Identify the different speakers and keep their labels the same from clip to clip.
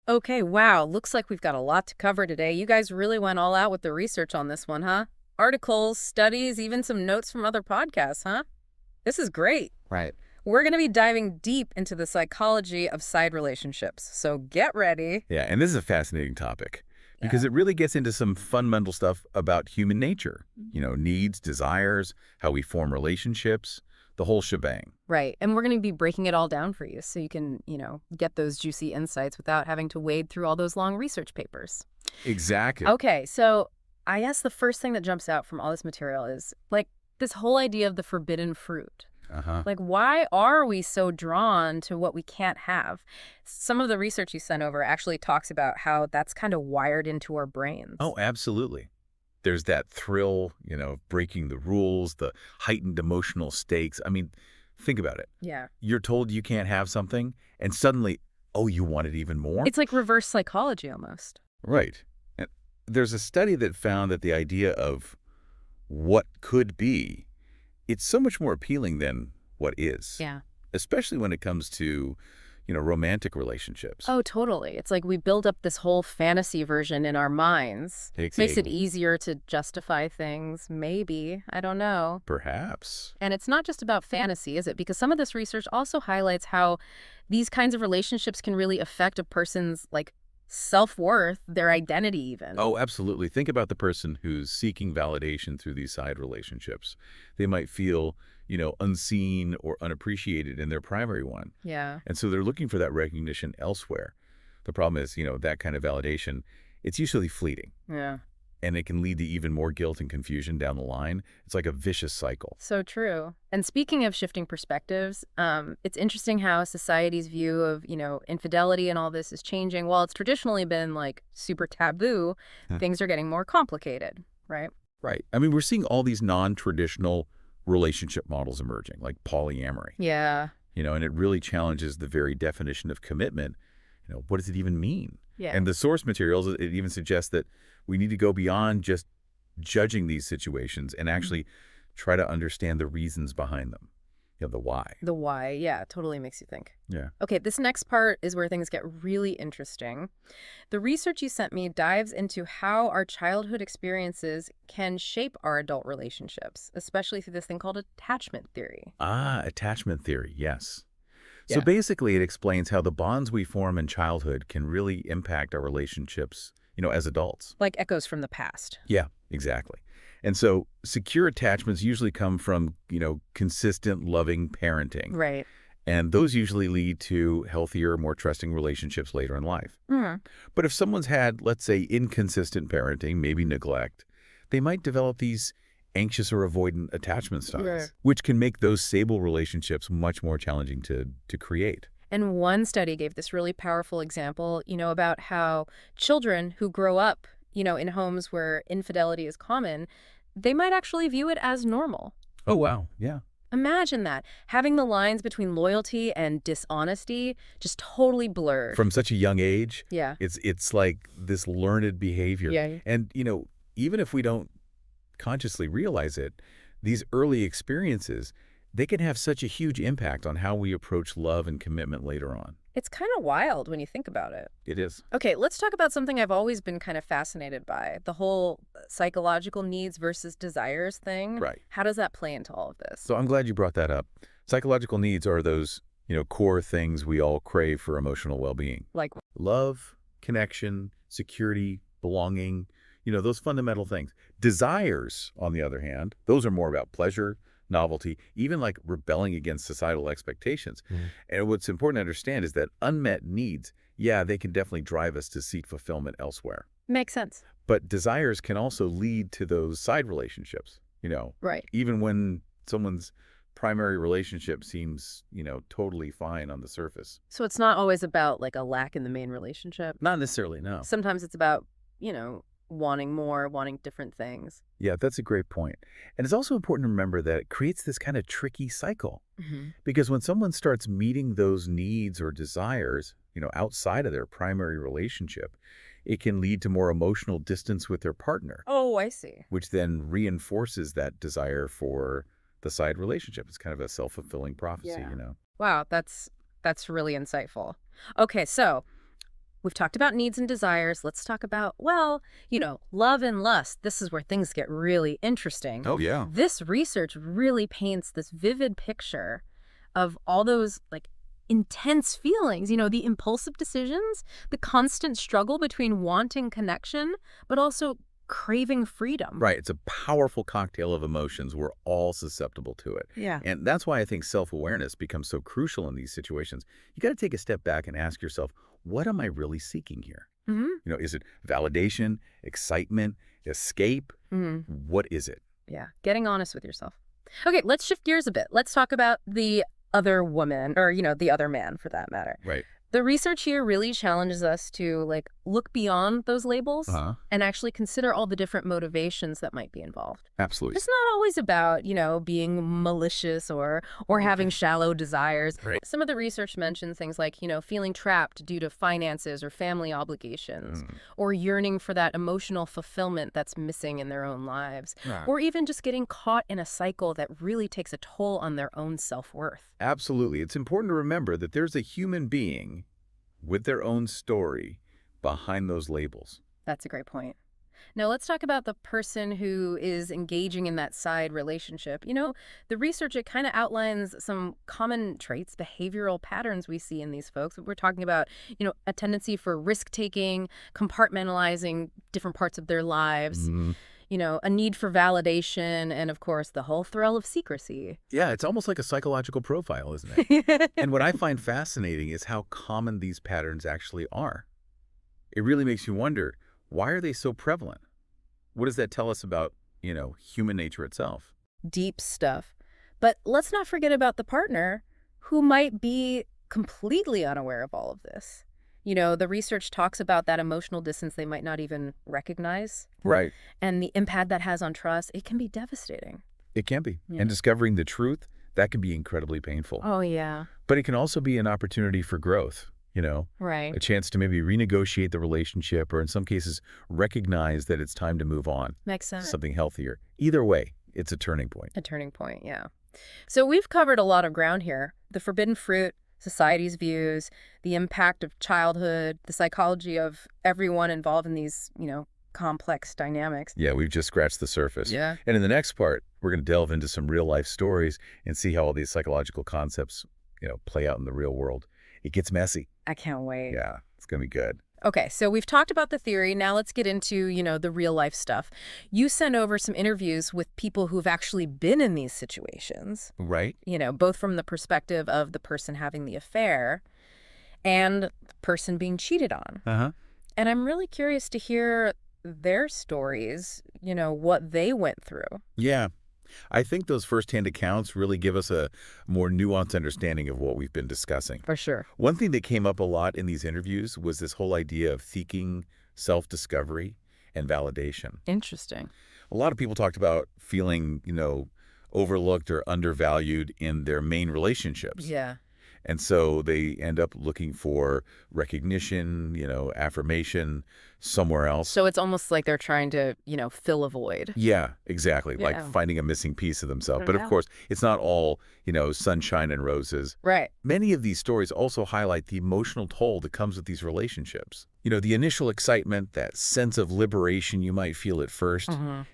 Speaker 1: Okay, wow. Looks like we've got a lot to cover today. You guys really went all out with the research on this one, huh? Articles, studies, even some notes from other podcasts, huh? This is great.
Speaker 2: Right.
Speaker 1: We're going to be diving deep into the psychology of side relationships. So get ready.
Speaker 2: Yeah, and this is a fascinating topic because
Speaker 1: Yeah.
Speaker 2: it really gets into some fundamental stuff about human nature. Needs, desires, how we form relationships, the whole shebang.
Speaker 1: Right. And we're going to be breaking it all down for you so you can, get those juicy insights without having to wade through all those long research papers.
Speaker 2: Exactly.
Speaker 1: Okay, so I guess the first thing that jumps out from all this material is like this whole idea of the forbidden fruit.
Speaker 2: Uh-huh.
Speaker 1: Like, why are we so drawn to what we can't have? Some of the research you sent over actually talks about how that's kind of wired into our brains.
Speaker 2: Oh, absolutely. There's that thrill, of breaking the rules, the heightened emotional stakes. I mean, think about it.
Speaker 1: Yeah.
Speaker 2: You're told you can't have something, and suddenly, oh, you want it even more?
Speaker 1: It's like reverse psychology almost.
Speaker 2: Right. And there's a study that found that the idea of what could be, it's so much more appealing than what is,
Speaker 1: Yeah.
Speaker 2: especially when it comes to, romantic relationships.
Speaker 1: Oh, totally. It's like we build up this whole fantasy version in our minds. Makes it easier to justify things, maybe. I don't know.
Speaker 2: Perhaps.
Speaker 1: And it's not just about fantasy, is it? Because some of this research also highlights how these kinds of relationships can really affect a person's like self-worth, their identity even.
Speaker 2: Oh, absolutely. Think about the person who's seeking validation through these side relationships. They might feel, unseen or unappreciated in their primary one.
Speaker 1: Yeah.
Speaker 2: And so they're looking for that recognition elsewhere. The problem is, that kind of validation, it's usually fleeting.
Speaker 1: Yeah.
Speaker 2: And it can lead to even more guilt and confusion down the line. It's like a vicious cycle.
Speaker 1: So true. And speaking of shifting perspectives, it's interesting how society's view of, infidelity and all this is changing. While it's traditionally been like super taboo, things are getting more complicated, right?
Speaker 2: Right. I mean, we're seeing all these non-traditional relationship models emerging, like polyamory.
Speaker 1: Yeah.
Speaker 2: And it really challenges the very definition of commitment. What does it even mean?
Speaker 1: Yeah.
Speaker 2: And the source materials, it even suggests that we need to go beyond just judging these situations and actually try to understand the reasons behind them, the why.
Speaker 1: The why, yeah, totally makes you think.
Speaker 2: Yeah.
Speaker 1: Okay, this next part is where things get really interesting. The research you sent me dives into how our childhood experiences can shape our adult relationships, especially through this thing called attachment theory.
Speaker 2: Ah, attachment theory, yes. So
Speaker 1: Yeah.
Speaker 2: basically, it explains how the bonds we form in childhood can really impact our relationships, as adults.
Speaker 1: Like echoes from the past.
Speaker 2: Yeah, exactly. And so secure attachments usually come from, consistent, loving parenting.
Speaker 1: Right.
Speaker 2: And those usually lead to healthier, more trusting relationships later in life.
Speaker 1: Mm.
Speaker 2: But if someone's had, let's say, inconsistent parenting, maybe neglect, they might develop these anxious or avoidant attachment styles,
Speaker 1: Right.
Speaker 2: which can make those stable relationships much more challenging to create.
Speaker 1: And one study gave this really powerful example, about how children who grow up, in homes where infidelity is common, they might actually view it as normal.
Speaker 2: Oh, wow. Yeah.
Speaker 1: Imagine that, having the lines between loyalty and dishonesty just totally blurred.
Speaker 2: From such a young age,
Speaker 1: Yeah.
Speaker 2: it's like this learned behavior.
Speaker 1: Yeah.
Speaker 2: And, even if we don't consciously realize it, these early experiences, they can have such a huge impact on how we approach love and commitment later on.
Speaker 1: It's kind of wild when you think about it.
Speaker 2: It is.
Speaker 1: Okay, let's talk about something I've always been kind of fascinated by, the whole psychological needs versus desires thing.
Speaker 2: Right.
Speaker 1: How does that play into all of this?
Speaker 2: So I'm glad you brought that up. Psychological needs are those, core things we all crave for emotional well-being.
Speaker 1: Like,
Speaker 2: Love, connection, security, belonging, those fundamental things. Desires, on the other hand, those are more about pleasure, novelty, even like rebelling against societal expectations. And what's important to understand is that unmet needs, yeah, they can definitely drive us to seek fulfillment elsewhere.
Speaker 1: makes sense.
Speaker 2: But desires can also lead to those side relationships,
Speaker 1: Right.
Speaker 2: even when someone's primary relationship seems, totally fine on the surface.
Speaker 1: So it's not always about like a lack in the main relationship.
Speaker 2: Not necessarily, no.
Speaker 1: Sometimes it's about, wanting more, wanting different things.
Speaker 2: Yeah, that's a great point. And it's also important to remember that it creates this kind of tricky cycle. Because when someone starts meeting those needs or desires, outside of their primary relationship, it can lead to more emotional distance with their partner,
Speaker 1: Oh, I see.
Speaker 2: which then reinforces that desire for the side relationship. It's kind of a self-fulfilling prophecy,
Speaker 1: Yeah. Wow, that's really insightful. Okay, so We've talked about needs and desires. Let's talk about, well, love and lust. This is where things get really interesting.
Speaker 2: Oh, yeah.
Speaker 1: This research really paints this vivid picture of all those, like, intense feelings, the impulsive decisions, the constant struggle between wanting connection, but also craving freedom.
Speaker 2: Right. It's a powerful cocktail of emotions. We're all susceptible to it.
Speaker 1: Yeah.
Speaker 2: And that's why I think self-awareness becomes so crucial in these situations. You got to take a step back and ask yourself, what am I really seeking here? Is it validation, excitement, escape? What is it?
Speaker 1: Yeah. Getting honest with yourself. Okay, let's shift gears a bit. Let's talk about the other woman, or, the other man for that matter.
Speaker 2: Right.
Speaker 1: The research here really challenges us to, like, look beyond those labels and actually consider all the different motivations that might be involved.
Speaker 2: Absolutely.
Speaker 1: It's not always about, being malicious or having shallow desires.
Speaker 2: Right.
Speaker 1: Some of the research mentions things like, feeling trapped due to finances or family obligations, or yearning for that emotional fulfillment that's missing in their own lives, or even just getting caught in a cycle that really takes a toll on their own self-worth.
Speaker 2: Absolutely. It's important to remember that there's a human being with their own story behind those labels.
Speaker 1: That's a great point. Now, let's talk about the person who is engaging in that side relationship. The research, it kind of outlines some common traits, behavioral patterns we see in these folks. We're talking about, a tendency for risk-taking, compartmentalizing different parts of their lives, a need for validation, and, of course, the whole thrill of secrecy.
Speaker 2: Yeah, it's almost like a psychological profile, isn't it? And what I find fascinating is how common these patterns actually are. It really makes you wonder, why are they so prevalent? What does that tell us about, human nature itself?
Speaker 1: Deep stuff. But let's not forget about the partner who might be completely unaware of all of this. The research talks about that emotional distance they might not even recognize.
Speaker 2: Right.
Speaker 1: And the impact that has on trust. It can be devastating.
Speaker 2: It can be.
Speaker 1: Yeah.
Speaker 2: And discovering the truth, that can be incredibly painful.
Speaker 1: Oh, yeah.
Speaker 2: But it can also be an opportunity for growth,
Speaker 1: Right.
Speaker 2: a chance to maybe renegotiate the relationship, or in some cases, recognize that it's time to move on.
Speaker 1: Makes sense.
Speaker 2: Something healthier. Either way, it's a turning point.
Speaker 1: A turning point, yeah. So we've covered a lot of ground here. The forbidden fruit, society's views, the impact of childhood, the psychology of everyone involved in these, complex dynamics.
Speaker 2: Yeah, we've just scratched the surface.
Speaker 1: Yeah.
Speaker 2: And in the next part, we're going to delve into some real-life stories and see how all these psychological concepts, play out in the real world. It gets messy.
Speaker 1: I can't wait.
Speaker 2: Yeah, it's going to be good.
Speaker 1: Okay, so we've talked about the theory. Now let's get into, the real life stuff. You sent over some interviews with people who've actually been in these situations.
Speaker 2: Right.
Speaker 1: Both from the perspective of the person having the affair and the person being cheated on. And I'm really curious to hear their stories, what they went through.
Speaker 2: Yeah. I think those firsthand accounts really give us a more nuanced understanding of what we've been discussing.
Speaker 1: For sure.
Speaker 2: One thing that came up a lot in these interviews was this whole idea of seeking self-discovery and validation.
Speaker 1: Interesting.
Speaker 2: A lot of people talked about feeling, overlooked or undervalued in their main relationships.
Speaker 1: Yeah.
Speaker 2: And so they end up looking for recognition, affirmation somewhere else.
Speaker 1: So it's almost like they're trying to, fill a void.
Speaker 2: Yeah, exactly.
Speaker 1: Yeah.
Speaker 2: Like finding a missing piece of themselves. But of course, it's not all, sunshine and roses.
Speaker 1: Right.
Speaker 2: Many of these stories also highlight the emotional toll that comes with these relationships. The initial excitement, that sense of liberation you might feel at first,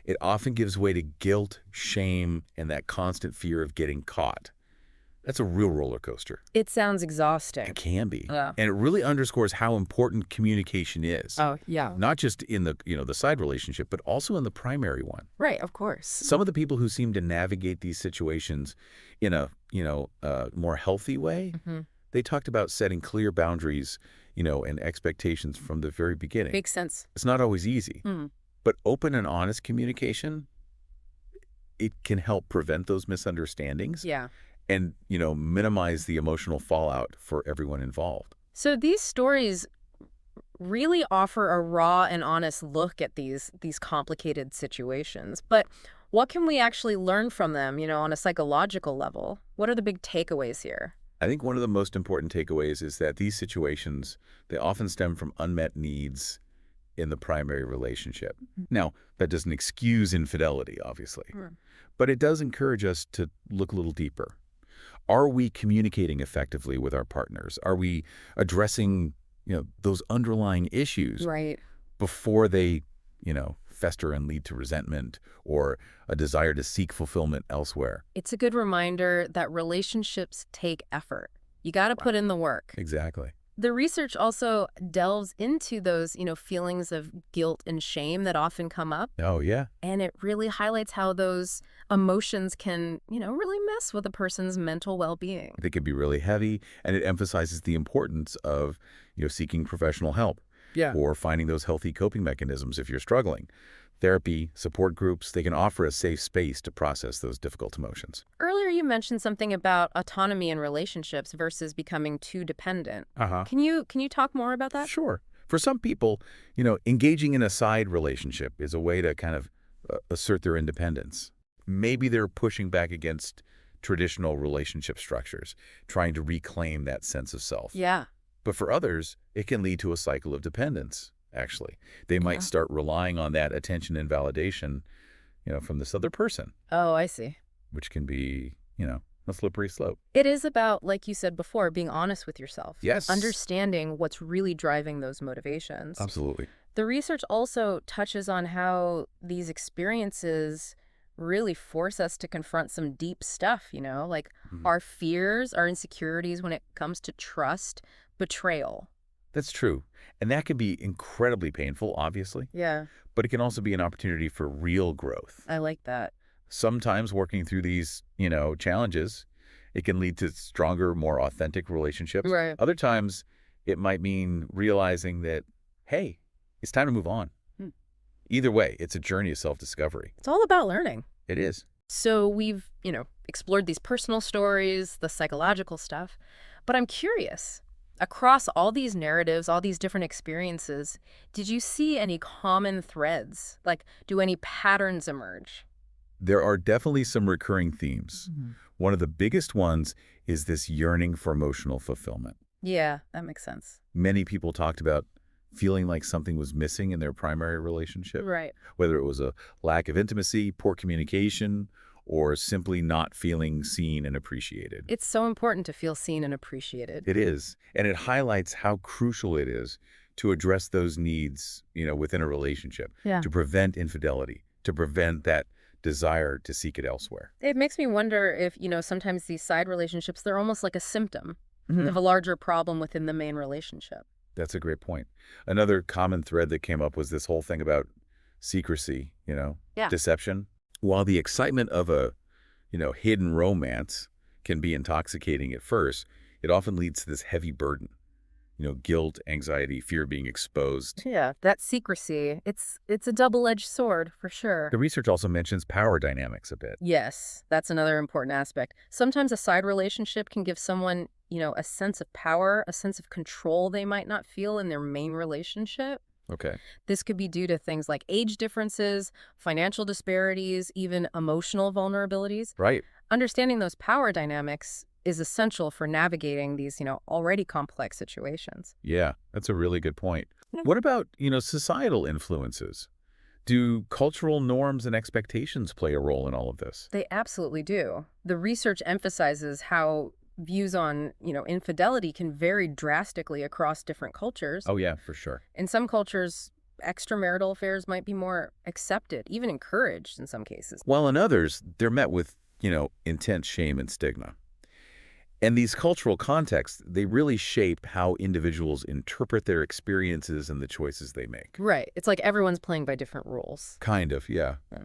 Speaker 2: it often gives way to guilt, shame, and that constant fear of getting caught. That's a real roller coaster.
Speaker 1: It sounds exhausting.
Speaker 2: It can be.
Speaker 1: Yeah.
Speaker 2: And it really underscores how important communication is.
Speaker 1: Oh, yeah.
Speaker 2: Not just in the, the side relationship, but also in the primary one.
Speaker 1: Right, of course.
Speaker 2: Some of the people who seem to navigate these situations in a, more healthy way, they talked about setting clear boundaries, and expectations from the very beginning.
Speaker 1: Makes sense.
Speaker 2: It's not always easy. But open and honest communication, it can help prevent those misunderstandings.
Speaker 1: Yeah.
Speaker 2: And, minimize the emotional fallout for everyone involved.
Speaker 1: So these stories really offer a raw and honest look at these complicated situations. But what can we actually learn from them, on a psychological level? What are the big takeaways here?
Speaker 2: I think one of the most important takeaways is that these situations, they often stem from unmet needs in the primary relationship. Now, that doesn't excuse infidelity, obviously, but it does encourage us to look a little deeper. Are we communicating effectively with our partners? Are we addressing those underlying issues
Speaker 1: Right.
Speaker 2: before they, fester and lead to resentment or a desire to seek fulfillment elsewhere.
Speaker 1: It's a good reminder that relationships take effort. You got to put in the work.
Speaker 2: Exactly.
Speaker 1: The research also delves into those, feelings of guilt and shame that often come up.
Speaker 2: Oh, yeah.
Speaker 1: And it really highlights how those emotions can, really mess with a person's mental well-being.
Speaker 2: They can be really heavy, and it emphasizes the importance of, seeking professional help.
Speaker 1: Yeah.
Speaker 2: Or finding those healthy coping mechanisms if you're struggling. Therapy, support groups, they can offer a safe space to process those difficult emotions.
Speaker 1: Earlier, you mentioned something about autonomy in relationships versus becoming too dependent.
Speaker 2: Uh-huh.
Speaker 1: Can you talk more about that?
Speaker 2: Sure. For some people, engaging in a side relationship is a way to kind of assert their independence. Maybe they're pushing back against traditional relationship structures, trying to reclaim that sense of self.
Speaker 1: Yeah.
Speaker 2: But for others, it can lead to a cycle of dependence, actually. They might start relying on that attention and validation, from this other person,
Speaker 1: Oh, I see.
Speaker 2: which can be, a slippery slope.
Speaker 1: It is about, like you said before, being honest with yourself.
Speaker 2: Yes.
Speaker 1: Understanding what's really driving those motivations.
Speaker 2: Absolutely.
Speaker 1: The research also touches on how these experiences really force us to confront some deep stuff, like our fears, our insecurities when it comes to trust, betrayal.
Speaker 2: That's true. And that can be incredibly painful, obviously,
Speaker 1: Yeah,
Speaker 2: but it can also be an opportunity for real growth.
Speaker 1: I like that.
Speaker 2: Sometimes working through these, challenges, it can lead to stronger, more authentic relationships.
Speaker 1: Right.
Speaker 2: Other times, it might mean realizing that, hey, it's time to move on. Either way, it's a journey of self-discovery.
Speaker 1: It's all about learning.
Speaker 2: It is.
Speaker 1: So we've, explored these personal stories, the psychological stuff, but I'm curious, across all these narratives, all these different experiences, did you see any common threads? Like, do any patterns emerge?
Speaker 2: There are definitely some recurring themes. One of the biggest ones is this yearning for emotional fulfillment.
Speaker 1: Yeah, that makes sense.
Speaker 2: Many people talked about feeling like something was missing in their primary relationship,
Speaker 1: Right.
Speaker 2: whether it was a lack of intimacy, poor communication, or simply not feeling seen and appreciated.
Speaker 1: It's so important to feel seen and appreciated.
Speaker 2: It is, and it highlights how crucial it is to address those needs, within a relationship,
Speaker 1: Yeah.
Speaker 2: to prevent infidelity, to prevent that desire to seek it elsewhere.
Speaker 1: It makes me wonder if, sometimes these side relationships, they're almost like a symptom of a larger problem within the main relationship.
Speaker 2: That's a great point. Another common thread that came up was this whole thing about secrecy,
Speaker 1: Yeah.
Speaker 2: deception. While the excitement of a, hidden romance can be intoxicating at first, it often leads to this heavy burden, guilt, anxiety, fear of being exposed.
Speaker 1: Yeah, that secrecy, it's a double-edged sword for sure.
Speaker 2: The research also mentions power dynamics a bit.
Speaker 1: Yes, that's another important aspect. Sometimes a side relationship can give someone, a sense of power, a sense of control they might not feel in their main relationship.
Speaker 2: Okay.
Speaker 1: This could be due to things like age differences, financial disparities, even emotional vulnerabilities.
Speaker 2: Right.
Speaker 1: Understanding those power dynamics is essential for navigating these, already complex situations.
Speaker 2: Yeah, that's a really good point.
Speaker 1: Yeah.
Speaker 2: What about, societal influences? Do cultural norms and expectations play a role in all of this?
Speaker 1: They absolutely do. The research emphasizes how views on, infidelity can vary drastically across different cultures.
Speaker 2: Oh, yeah, for sure.
Speaker 1: In some cultures, extramarital affairs might be more accepted, even encouraged in some cases.
Speaker 2: While in others, they're met with, intense shame and stigma. And these cultural contexts, they really shape how individuals interpret their experiences and the choices they make.
Speaker 1: Right. It's like everyone's playing by different rules.
Speaker 2: Kind of, yeah.
Speaker 1: Yeah.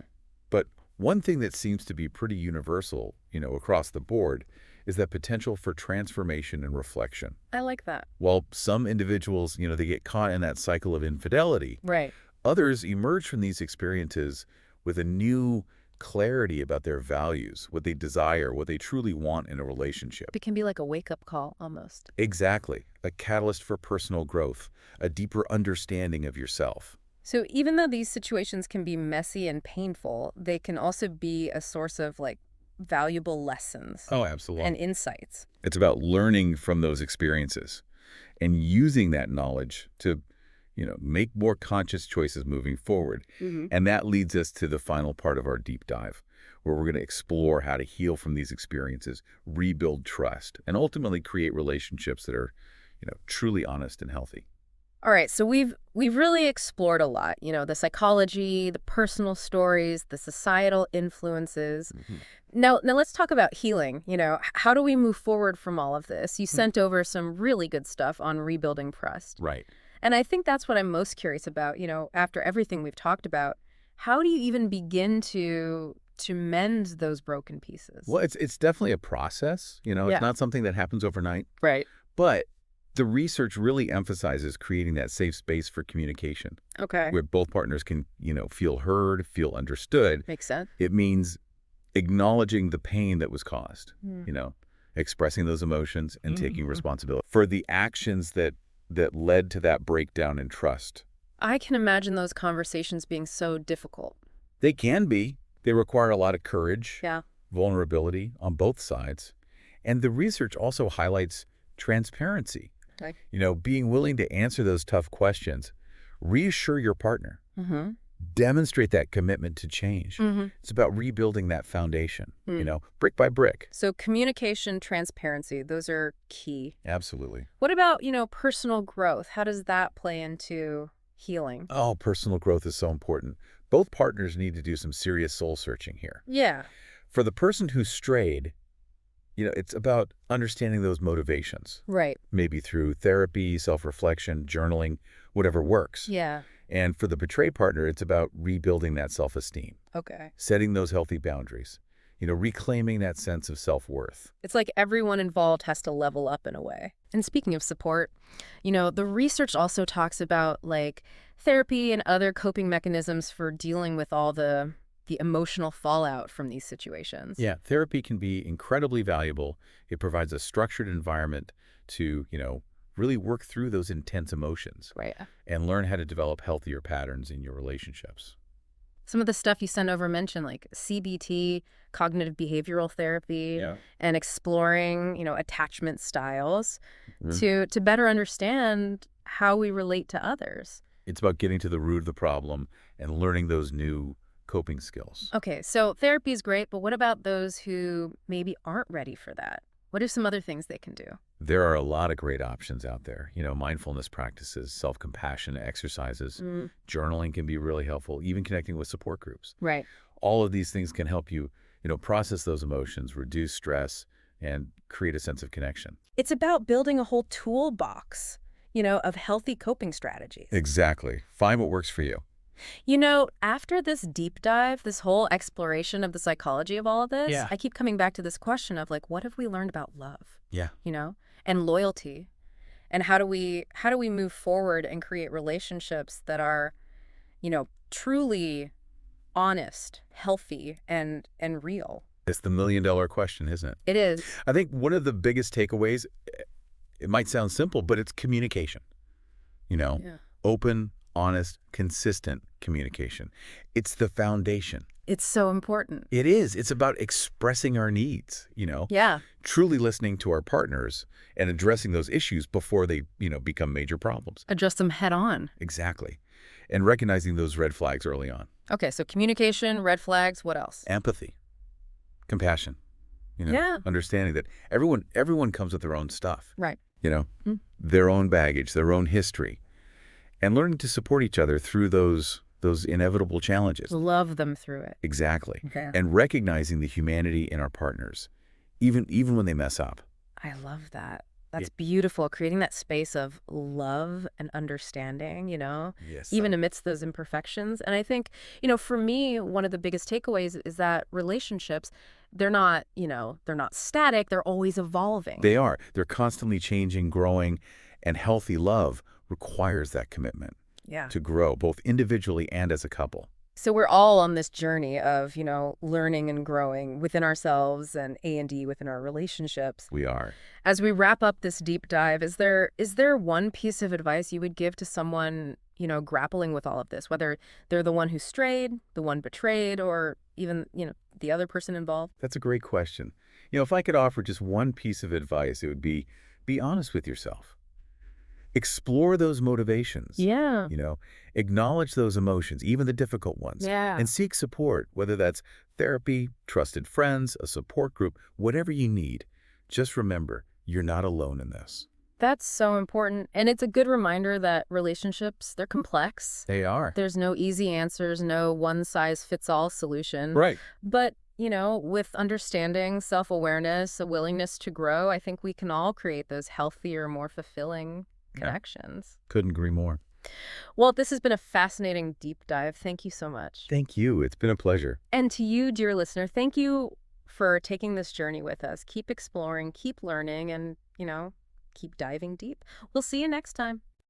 Speaker 2: But one thing that seems to be pretty universal, across the board, is that potential for transformation and reflection.
Speaker 1: I like that.
Speaker 2: While some individuals, they get caught in that cycle of infidelity,
Speaker 1: Right.
Speaker 2: others emerge from these experiences with a new clarity about their values, what they desire, what they truly want in a relationship.
Speaker 1: It can be like a wake-up call almost.
Speaker 2: Exactly. A catalyst for personal growth, a deeper understanding of yourself.
Speaker 1: So even though these situations can be messy and painful, they can also be a source of valuable lessons
Speaker 2: Oh, absolutely.
Speaker 1: and insights.
Speaker 2: It's about learning from those experiences and using that knowledge to, make more conscious choices moving forward. And that leads us to the final part of our deep dive, where we're going to explore how to heal from these experiences, rebuild trust, and ultimately create relationships that are, truly honest and healthy.
Speaker 1: All right, so we've really explored a lot, the psychology, the personal stories, the societal influences.
Speaker 2: Mhm.
Speaker 1: Now let's talk about healing. How do we move forward from all of this? You
Speaker 2: Mm.
Speaker 1: sent over some really good stuff on rebuilding trust.
Speaker 2: Right.
Speaker 1: And I think that's what I'm most curious about, after everything we've talked about. How do you even begin to mend those broken pieces?
Speaker 2: Well, it's definitely a process. It's
Speaker 1: Yeah.
Speaker 2: not something that happens overnight.
Speaker 1: Right.
Speaker 2: But the research really emphasizes creating that safe space for communication
Speaker 1: Okay.
Speaker 2: where both partners can, feel heard, feel understood.
Speaker 1: Makes sense.
Speaker 2: It means acknowledging the pain that was caused,
Speaker 1: Hmm.
Speaker 2: expressing those emotions and taking
Speaker 1: Mhm.
Speaker 2: responsibility for the actions that led to that breakdown in trust.
Speaker 1: I can imagine those conversations being so difficult.
Speaker 2: They can be. They require a lot of courage,
Speaker 1: Yeah.
Speaker 2: vulnerability on both sides. And the research also highlights transparency.
Speaker 1: Okay.
Speaker 2: Being willing to answer those tough questions, reassure your partner,
Speaker 1: Mm-hmm.
Speaker 2: demonstrate that commitment to change.
Speaker 1: Mm-hmm.
Speaker 2: It's about rebuilding that foundation,
Speaker 1: Mm.
Speaker 2: brick by brick.
Speaker 1: So communication, transparency, those are key.
Speaker 2: Absolutely.
Speaker 1: What about, personal growth? How does that play into healing?
Speaker 2: Oh, personal growth is so important. Both partners need to do some serious soul searching here.
Speaker 1: Yeah.
Speaker 2: For the person who strayed, it's about understanding those motivations,
Speaker 1: Right.
Speaker 2: maybe through therapy, self-reflection, journaling, whatever works.
Speaker 1: Yeah.
Speaker 2: And for the betrayed partner, it's about rebuilding that self-esteem,
Speaker 1: Okay.
Speaker 2: setting those healthy boundaries, reclaiming that sense of self-worth.
Speaker 1: It's like everyone involved has to level up in a way. And speaking of support, the research also talks about like therapy and other coping mechanisms for dealing with all the emotional fallout from these situations.
Speaker 2: Yeah, therapy can be incredibly valuable. It provides a structured environment to, really work through those intense emotions
Speaker 1: Right.
Speaker 2: and learn how to develop healthier patterns in your relationships.
Speaker 1: Some of the stuff you sent over mentioned like CBT, cognitive behavioral therapy, and exploring, attachment styles
Speaker 2: Mhm.
Speaker 1: to better understand how we relate to others.
Speaker 2: It's about getting to the root of the problem and learning those new coping skills.
Speaker 1: Okay, so therapy is great, but what about those who maybe aren't ready for that? What are some other things they can do?
Speaker 2: There are a lot of great options out there. Mindfulness practices, self-compassion exercises,
Speaker 1: Mm,
Speaker 2: journaling can be really helpful, even connecting with support groups.
Speaker 1: right.
Speaker 2: All of these things can help you, process those emotions, reduce stress, and create a sense of connection.
Speaker 1: It's about building a whole toolbox, of healthy coping strategies.
Speaker 2: Exactly. Find what works for you.
Speaker 1: After this deep dive, this whole exploration of the psychology of all of this,
Speaker 2: Yeah.
Speaker 1: I keep coming back to this question of like, what have we learned about love,
Speaker 2: Yeah.
Speaker 1: and loyalty? And how do we move forward and create relationships that are, truly honest, healthy, and real?
Speaker 2: It's the million-dollar question, isn't it?
Speaker 1: It is.
Speaker 2: I think one of the biggest takeaways, it might sound simple, but it's communication.
Speaker 1: Yeah.
Speaker 2: Open, honest, consistent communication. It's the foundation.
Speaker 1: It's so important.
Speaker 2: It is. It's about expressing our needs,
Speaker 1: Yeah.
Speaker 2: truly listening to our partners and addressing those issues before they, become major problems.
Speaker 1: Address them head on.
Speaker 2: Exactly. And recognizing those red flags early on.
Speaker 1: Okay, so communication, red flags, what else?
Speaker 2: Empathy, compassion,
Speaker 1: Yeah.
Speaker 2: understanding that everyone comes with their own stuff,
Speaker 1: Right. Mm.
Speaker 2: their own baggage, their own history, and learning to support each other through those inevitable challenges.
Speaker 1: Love them through it.
Speaker 2: Exactly.
Speaker 1: Okay.
Speaker 2: And recognizing the humanity in our partners, even when they mess up.
Speaker 1: I love that. That's beautiful. Creating that space of love and understanding,
Speaker 2: Yes.
Speaker 1: even amidst those imperfections. And I think, for me, one of the biggest takeaways is that relationships, they're not static. They're always evolving.
Speaker 2: They are. They're constantly changing, growing, and healthy love requires that commitment
Speaker 1: Yeah.
Speaker 2: to grow, both individually and as a couple.
Speaker 1: So we're all on this journey of, learning and growing within ourselves and A&D within our relationships.
Speaker 2: We are.
Speaker 1: As we wrap up this deep dive, is there one piece of advice you would give to someone, grappling with all of this, whether they're the one who strayed, the one betrayed, or even, the other person involved?
Speaker 2: That's a great question. If I could offer just one piece of advice, it would be honest with yourself. Explore those motivations.
Speaker 1: Yeah.
Speaker 2: Acknowledge those emotions, even the difficult ones.
Speaker 1: Yeah.
Speaker 2: And seek support, whether that's therapy, trusted friends, a support group, whatever you need. Just remember, you're not alone in this.
Speaker 1: That's so important. And it's a good reminder that relationships, they're complex.
Speaker 2: They are.
Speaker 1: There's no easy answers, no one-size-fits-all solution.
Speaker 2: Right.
Speaker 1: But, with understanding, self-awareness, a willingness to grow, I think we can all create those healthier, more fulfilling
Speaker 2: Yeah.
Speaker 1: connections.
Speaker 2: Couldn't agree more.
Speaker 1: Well, this has been a fascinating deep dive. Thank you so much.
Speaker 2: Thank you. It's been a pleasure.
Speaker 1: And to you, dear listener, thank you for taking this journey with us. Keep exploring, keep learning, and, keep diving deep. We'll see you next time.